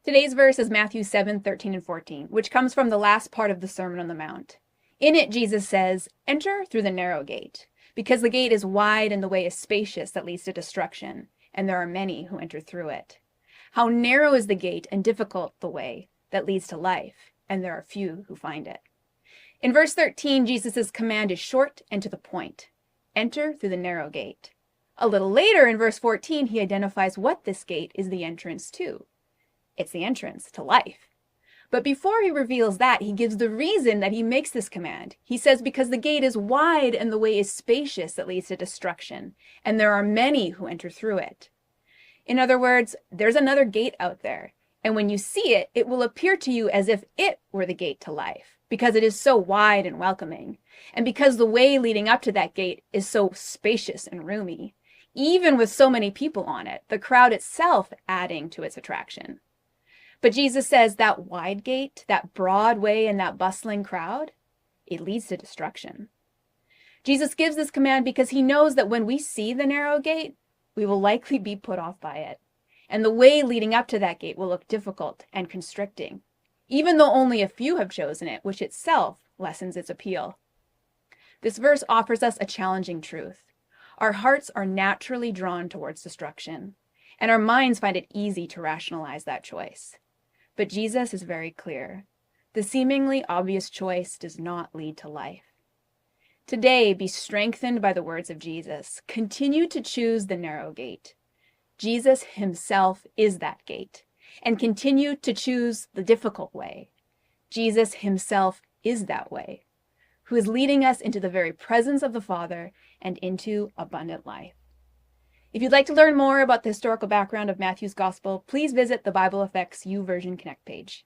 Today's verse is Matthew 7:13 and 14, which comes from the last part of the Sermon on the Mount. In it, Jesus says, "Enter through the narrow gate, because the gate is wide and the way is spacious that leads to destruction, and there are many who enter through it. How narrow is the gate and difficult the way that leads to life, and there are few who find it." In verse 13, Jesus' command is short and to the point. Enter through the narrow gate. A little later in verse 14, he identifies what this gate is the entrance to. It's the entrance to life. But before he reveals that, he gives the reason that he makes this command. He says, because the gate is wide and the way is spacious that leads to destruction, and there are many who enter through it. In other words, there's another gate out there, and when you see it, it will appear to you as if it were the gate to life, because it is so wide and welcoming, and because the way leading up to that gate is so spacious and roomy, even with so many people on it, the crowd itself adding to its attraction. But Jesus says that wide gate, that broad way, and that bustling crowd, it leads to destruction. Jesus gives this command because he knows that when we see the narrow gate, we will likely be put off by it. And the way leading up to that gate will look difficult and constricting, even though only a few have chosen it, which itself lessens its appeal. This verse offers us a challenging truth. Our hearts are naturally drawn towards destruction, and our minds find it easy to rationalize that choice. But Jesus is very clear. The seemingly obvious choice does not lead to life. Today, be strengthened by the words of Jesus. Continue to choose the narrow gate. Jesus himself is that gate, and continue to choose the difficult way. Jesus himself is that way, who is leading us into the very presence of the Father and into abundant life. If you'd like to learn more about the historical background of Matthew's Gospel, please visit the Bible Affects YouVersion Connect page.